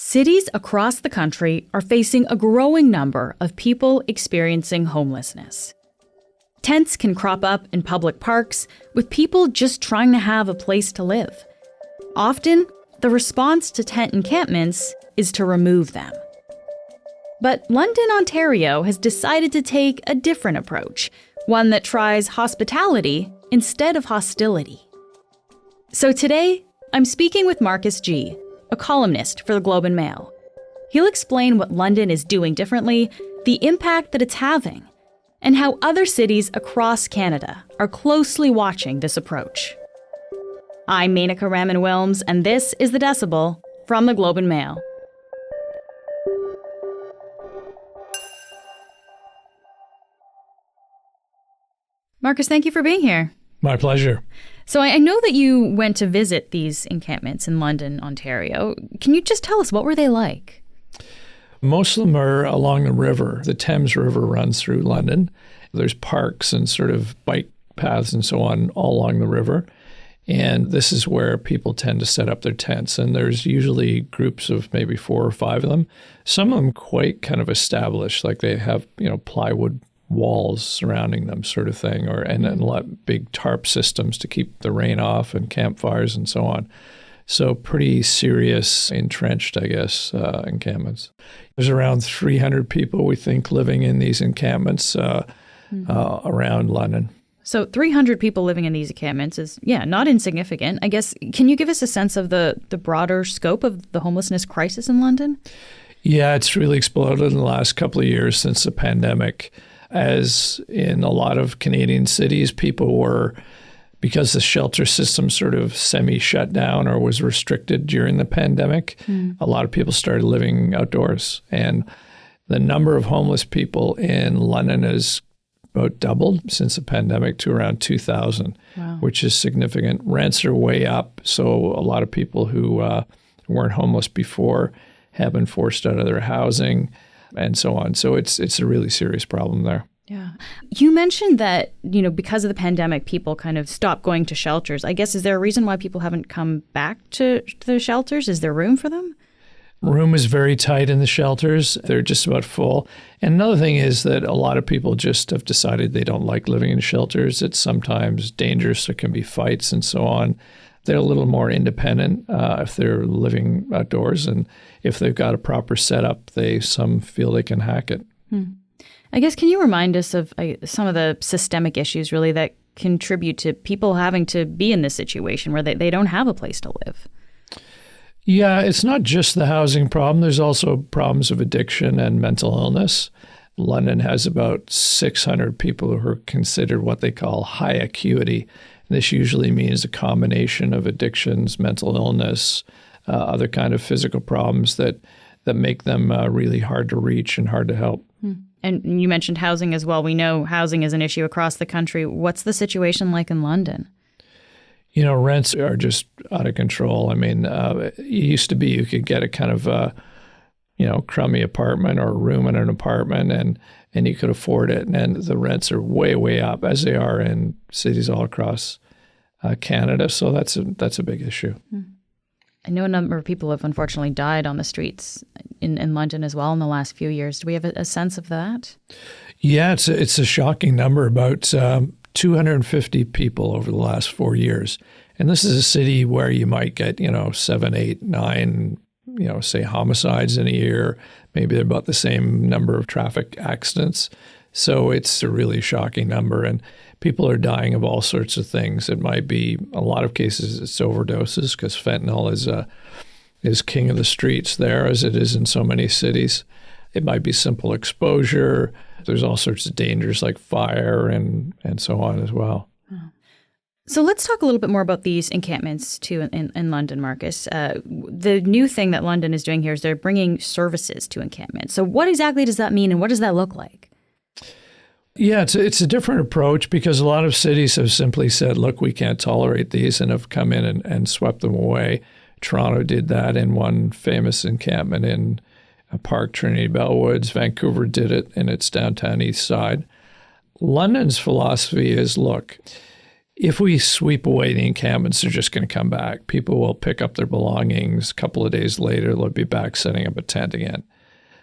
Cities across the country are facing a growing number of people experiencing homelessness. Tents can crop up in public parks with people just trying to have a place to live. Often, the response to tent encampments is to remove them. But London, Ontario has decided to take a different approach, one that tries hospitality instead of hostility. So today, I'm speaking with Marcus G., a columnist for the Globe and Mail. He'll explain what London is doing differently, the impact that it's having, and how other cities across Canada are closely watching this approach. I'm Menaka Raman-Wilms, and this is The Decibel from the Globe and Mail. Marcus, thank you for being here. My pleasure. So I know that you went to visit these encampments in London, Ontario. Can you just tell us, what were they like? Most of them are along the river. The Thames River runs through London. There's parks and sort of bike paths and so on all along the river. And this is where people tend to set up their tents. And there's usually groups of maybe 4 or 5 of them. Some of them quite kind of established, like they have, plywood walls surrounding them, sort of thing, and a lot big tarp systems to keep the rain off, and campfires and so on. So pretty serious, entrenched, I guess, encampments. There's around 300 people, we think, living in these encampments around London. So 300 people living in these encampments is, not insignificant. I guess, can you give us a sense of the broader scope of the homelessness crisis in London? Yeah, it's really exploded in the last couple of years since the pandemic. As in a lot of Canadian cities, people were, because the shelter system sort of semi-shut down or was restricted during the pandemic, a lot of people started living outdoors. And the number of homeless people in London has about doubled since the pandemic to around 2,000, which is significant. Rents are way up, so a lot of people who weren't homeless before have been forced out of their housing and so on. So it's a really serious problem there. Yeah. You mentioned that, because of the pandemic, people kind of stopped going to shelters. I guess, is there a reason why people haven't come back to the shelters? Is there room for them? Room is very tight in the shelters. They're just about full. And another thing is that a lot of people just have decided they don't like living in shelters. It's sometimes dangerous. There can be fights and so on. They're a little more independent if they're living outdoors. And if they've got a proper setup, some feel they can hack it. I guess, can you remind us of some of the systemic issues really that contribute to people having to be in this situation where they don't have a place to live? Yeah, it's not just the housing problem. There's also problems of addiction and mental illness. London has about 600 people who are considered what they call high acuity. This usually means a combination of addictions, mental illness, other kind of physical problems that make them really hard to reach and hard to help. And you mentioned housing as well. We know housing is an issue across the country. What's the situation like in London? Rents are just out of control. I mean, it used to be you could get a kind of, crummy apartment or a room in an apartment and you could afford it. And the rents are way, way up, as they are in cities all across Canada. So that's a big issue. I know a number of people have unfortunately died on the streets in London as well in the last few years. Do we have a sense of that? Yeah, it's a shocking number, about 250 people over the last 4 years. And this is a city where you might get, 7, 8, 9, say homicides in a year. Maybe they're about the same number of traffic accidents. So it's a really shocking number. And people are dying of all sorts of things. It might be, a lot of cases, it's overdoses, because fentanyl is king of the streets there, as it is in so many cities. It might be simple exposure. There's all sorts of dangers like fire and so on as well. So let's talk a little bit more about these encampments too in London, Marcus. The new thing that London is doing here is they're bringing services to encampments. So what exactly does that mean, and what does that look like? Yeah, it's a different approach, because a lot of cities have simply said, look, we can't tolerate these, and have come in and swept them away. Toronto did that in one famous encampment in Park Trinity Bellwoods. Vancouver did it in its downtown east side. London's philosophy is, look, if we sweep away the encampments, they're just going to come back. People will pick up their belongings. A couple of days later, they'll be back setting up a tent again.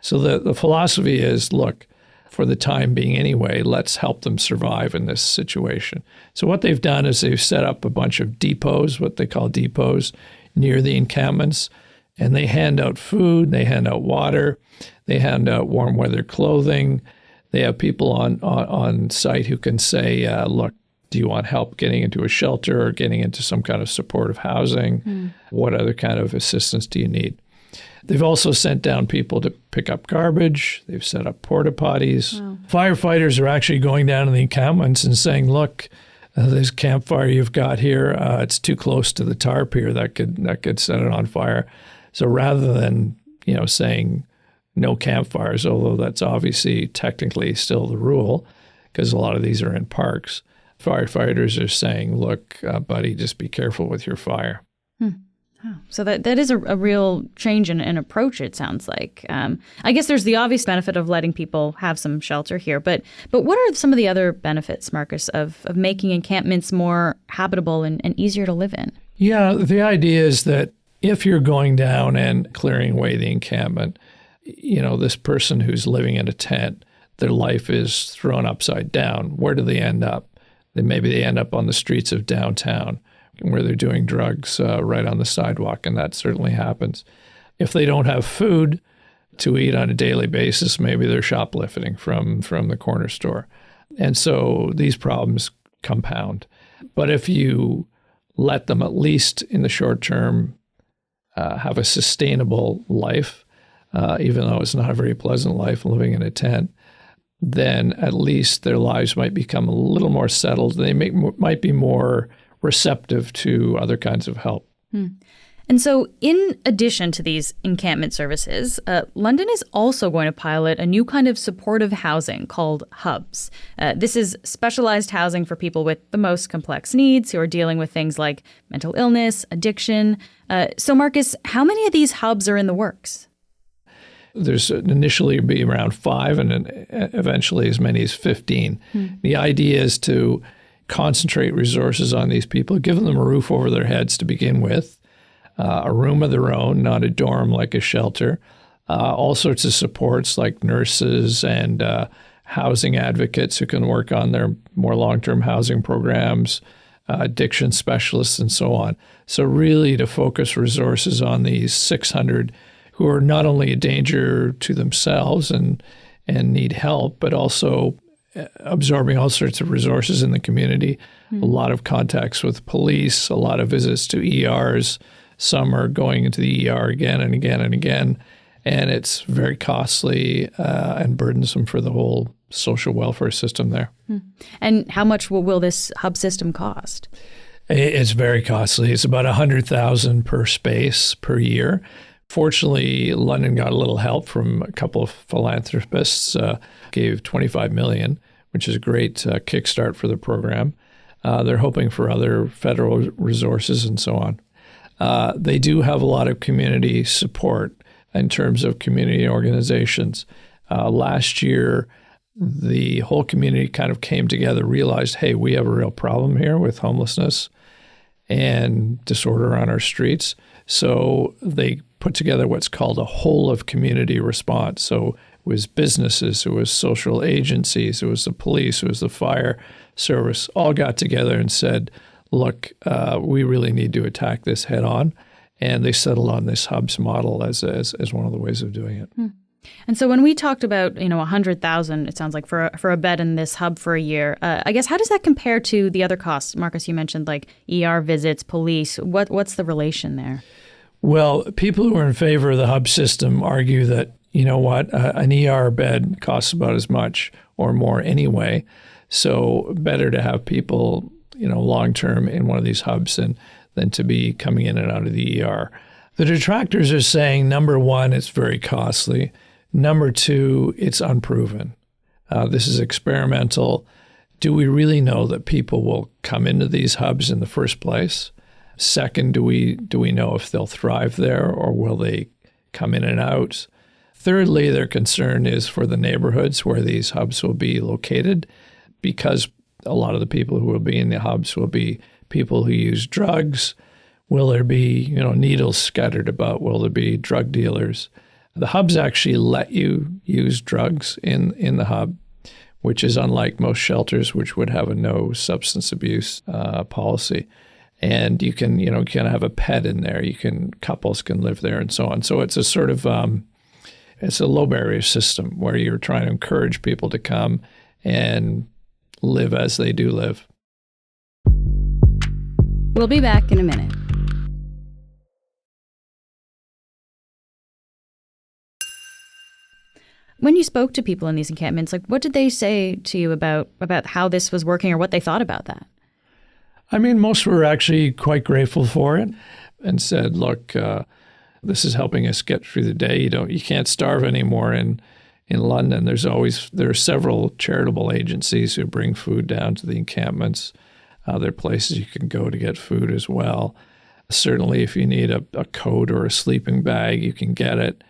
So the philosophy is, look, for the time being anyway, let's help them survive in this situation. So what they've done is they've set up a bunch of depots, what they call depots, near the encampments, and they hand out food, they hand out water, they hand out warm weather clothing. They have people on site who can say, look, do you want help getting into a shelter or getting into some kind of supportive housing? What other kind of assistance do you need? They've also sent down people to pick up garbage. They've set up porta potties. Wow. Firefighters are actually going down to the encampments and saying, look, this campfire you've got here, it's too close to the tarp here. That could set it on fire. So rather than, saying no campfires, although that's obviously technically still the rule because a lot of these are in parks, firefighters are saying, look, buddy, just be careful with your fire. Oh, so that is a real change in approach, it sounds like. I guess there's the obvious benefit of letting people have some shelter here. But what are some of the other benefits, Marcus, of making encampments more habitable and easier to live in? Yeah, the idea is that if you're going down and clearing away the encampment, this person who's living in a tent, their life is thrown upside down. Where do they end up? Maybe they end up on the streets of downtown where they're doing drugs right on the sidewalk, and that certainly happens. If they don't have food to eat on a daily basis, maybe they're shoplifting from the corner store. And so these problems compound. But if you let them, at least in the short term, have a sustainable life, even though it's not a very pleasant life living in a tent, then at least their lives might become a little more settled. They might be more receptive to other kinds of help. And so in addition to these encampment services, London is also going to pilot a new kind of supportive housing called hubs. This is specialized housing for people with the most complex needs who are dealing with things like mental illness, addiction. So Marcus, how many of these hubs are in the works? There's initially be around 5 and then eventually as many as 15. The idea is to concentrate resources on these people, give them a roof over their heads to begin with, a room of their own, not a dorm like a shelter, all sorts of supports like nurses and housing advocates who can work on their more long-term housing programs, addiction specialists, and so on. So really to focus resources on these 600 who are not only a danger to themselves and need help, but also absorbing all sorts of resources in the community, a lot of contacts with police, a lot of visits to ERs. Some are going into the ER again and again and again, and it's very costly and burdensome for the whole social welfare system there. And how much will this hub system cost? It's very costly. It's about $100,000 per space per year. Fortunately, London got a little help from a couple of philanthropists, gave $25 million, which is a great kickstart for the program. They're hoping for other federal resources and so on. They do have a lot of community support in terms of community organizations. Last year, the whole community kind of came together, realized, hey, we have a real problem here with homelessness and disorder on our streets. So they put together what's called a whole of community response. So it was businesses, it was social agencies, it was the police, it was the fire service, all got together and said, look, we really need to attack this head on. And they settled on this hubs model as one of the ways of doing it. And so when we talked about, $100,000, it sounds like for a bed in this hub for a year, I guess, how does that compare to the other costs? Marcus, you mentioned like ER visits, police. What's the relation there? Well, people who are in favor of the hub system argue that, an ER bed costs about as much or more anyway. So better to have people, long-term in one of these hubs than to be coming in and out of the ER. The detractors are saying, number one, it's very costly. Number two, it's unproven. This is experimental. Do we really know that people will come into these hubs in the first place? Second, do we know if they'll thrive there or will they come in and out? Thirdly, their concern is for the neighborhoods where these hubs will be located because A lot of the people who will be in the hubs will be people who use drugs. Will there be, needles scattered about? Will there be drug dealers? The hubs actually let you use drugs in the hub, which is unlike most shelters, which would have a no substance abuse policy. And you can have a pet in there. Couples can live there and so on. So it's a sort of, it's a low barrier system where you're trying to encourage people to come and live as they do live. We'll be back in a minute. When you spoke to people in these encampments, what did they say to you about how this was working or what they thought about that? I mean, most were actually quite grateful for it and said, look, this is helping us get through the day. You can't starve anymore in London. There are several charitable agencies who bring food down to the encampments. There are places you can go to get food as well. Certainly, if you need a coat or a sleeping bag, you can get it.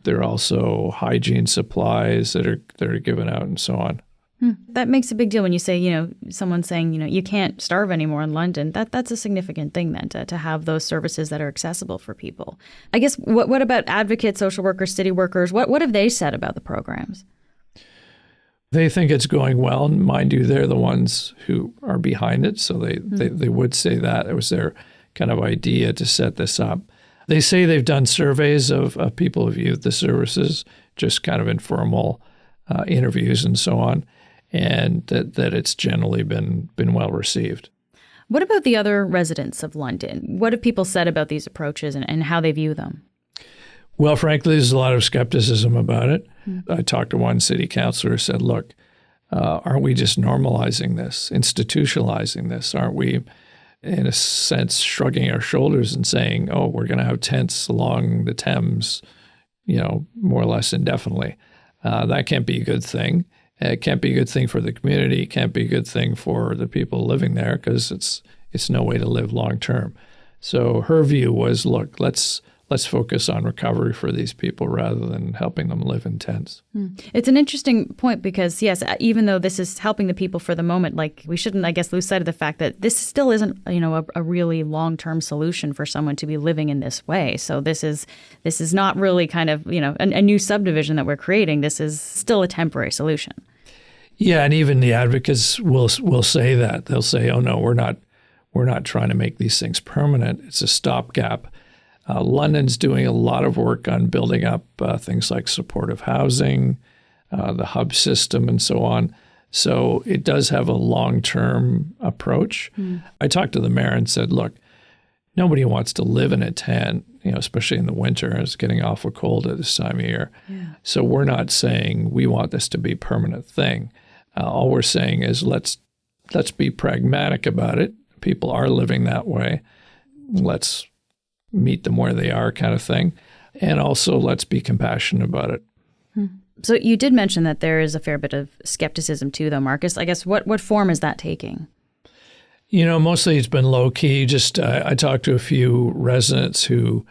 There are also hygiene supplies that are given out and so on. That makes a big deal when you say, someone saying, you can't starve anymore in London. That's a significant thing then to have those services that are accessible for people. I guess what about advocates, social workers, city workers? What have they said about the programs? They think it's going well. And mind you, they're the ones who are behind it. So they would say that. It was their kind of idea to set this up. They say they've done surveys of people who've used the services, just kind of informal interviews and so on, and that it's generally been well received. What about the other residents of London? What have people said about these approaches and how they view them? Well, frankly, there's a lot of skepticism about it. I talked to one city councillor who said, look, aren't we just normalizing this, institutionalizing this? Aren't we, in a sense, shrugging our shoulders and saying, oh, we're going to have tents along the Thames, more or less indefinitely? That can't be a good thing. It can't be a good thing for the community. It can't be a good thing for the people living there because it's no way to live long term. So her view was, look, let's focus on recovery for these people rather than helping them live in tents. It's an interesting point because, yes, even though this is helping the people for the moment, we shouldn't, I guess, lose sight of the fact that this still isn't, a really long-term solution for someone to be living in this way. So this is not really kind of, a new subdivision that we're creating. This is still a temporary solution. Yeah, and even the advocates will say that. They'll say, oh, no, we're not trying to make these things permanent. It's a stopgap. London's doing a lot of work on building up things like supportive housing, the hub system, and so on. So it does have a long-term approach. I talked to the mayor and said, look, nobody wants to live in a tent, especially in the winter. It's getting awful cold at this time of year. Yeah. So we're not saying we want this to be a permanent thing. All we're saying is let's be pragmatic about it. People are living that way. Let's meet them where they are, kind of thing. And also let's be compassionate about it. So you did mention that there is a fair bit of skepticism too, though, Marcus. I guess what form is that taking? Mostly it's been low key. Just I talked to a few residents who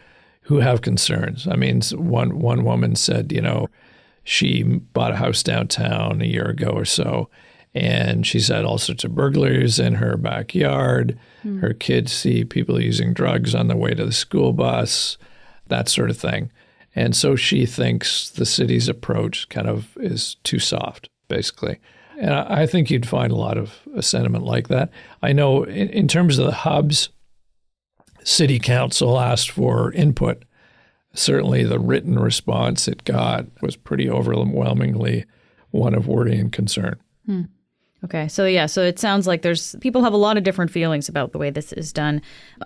have concerns. I mean, one woman said, she bought a house downtown a year ago or so, and she's had all sorts of burglaries in her backyard. Her kids see people using drugs on the way to the school bus, that sort of thing. And so she thinks the city's approach kind of is too soft, basically. And I think you'd find a lot of a sentiment like that. I know in terms of the hubs, City Council asked for input. Certainly the written response it got was pretty overwhelmingly one of worry and concern. Okay. So it sounds like people have a lot of different feelings about the way this is done.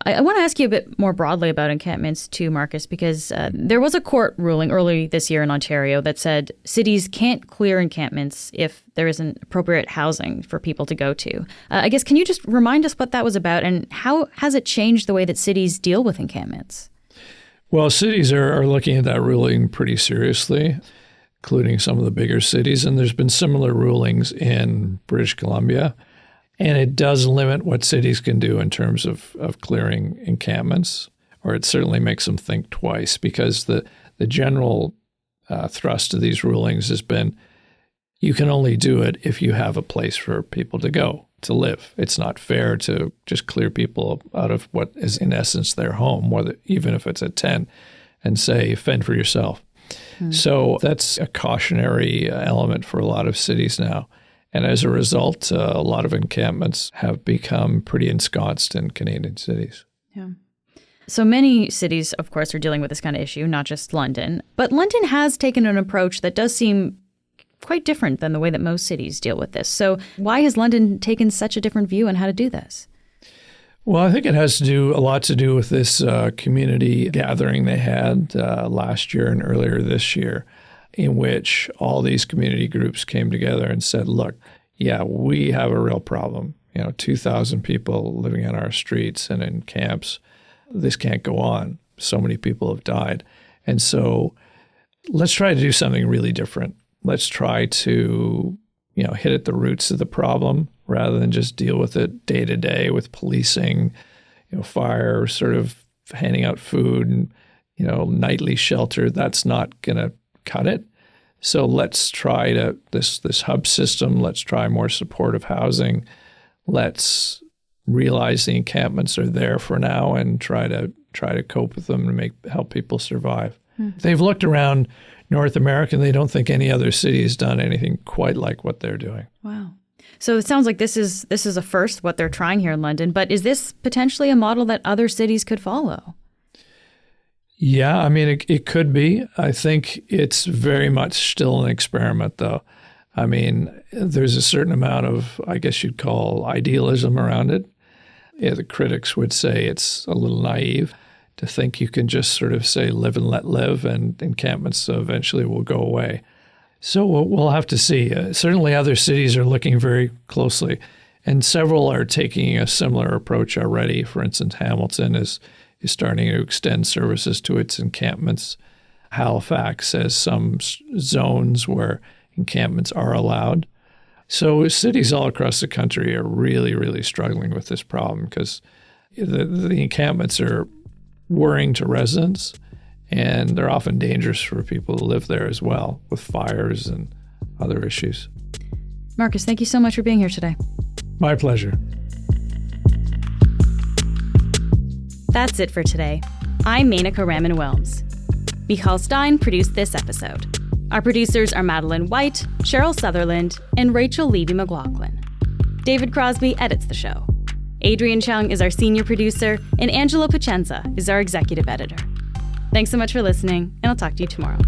I want to ask you a bit more broadly about encampments too, Marcus, because there was a court ruling early this year in Ontario that said cities can't clear encampments if there isn't appropriate housing for people to go to. I guess, can you just remind us what that was about and how has it changed the way that cities deal with encampments? Well, cities are looking at that ruling pretty seriously, including some of the bigger cities. And there's been similar rulings in British Columbia. And it does limit what cities can do in terms of clearing encampments, or it certainly makes them think twice, because the general thrust of these rulings has been you can only do it if you have a place for people to go. to live. It's not fair to just clear people out of what is in essence their home, even if it's a tent, and say, fend for yourself. So that's a cautionary element for a lot of cities now. And as a result, a lot of encampments have become pretty ensconced in Canadian cities. Yeah. So many cities, of course, are dealing with this kind of issue, not just London. But London has taken an approach that does seem quite different than the way that most cities deal with this. So why has London taken such a different view on how to do this? Well, I think it has a lot to do with this community gathering they had last year and earlier this year, in which all these community groups came together and said, look, yeah, we have a real problem. 2,000 people living on our streets and in camps. This can't go on. So many people have died. And so let's try to do something really different. Let's try to, hit at the roots of the problem rather than just deal with it day to day with policing, fire, sort of handing out food and, nightly shelter. That's not going to cut it. So let's try this hub system. Let's try more supportive housing. Let's realize the encampments are there for now and try to cope with them and help people survive. They've looked around North America and they don't think any other city has done anything quite like what they're doing. Wow. So it sounds like this is a first, what they're trying here in London. But is this potentially a model that other cities could follow? Yeah, I mean, it could be. I think it's very much still an experiment, though. I mean, there's a certain amount of, I guess you'd call, idealism around it. Yeah, the critics would say it's a little naive to think you can just sort of say live and let live and encampments eventually will go away. So we'll have to see. Certainly other cities are looking very closely, and several are taking a similar approach already. For instance, Hamilton is starting to extend services to its encampments. Halifax has some zones where encampments are allowed. So cities all across the country are really, really struggling with this problem because the encampments are worrying to residents, and they're often dangerous for people who live there as well, with fires and other issues. Marcus, thank you so much for being here today. My pleasure. That's it for today. I'm Menaka Raman-Wilms. Michal Stein produced this episode. Our producers are Madeline White, Cheryl Sutherland, and Rachel Levy-McLaughlin. David Crosby edits the show. Adrian Chung is our senior producer, and Angela Pacenza is our executive editor. Thanks so much for listening, and I'll talk to you tomorrow.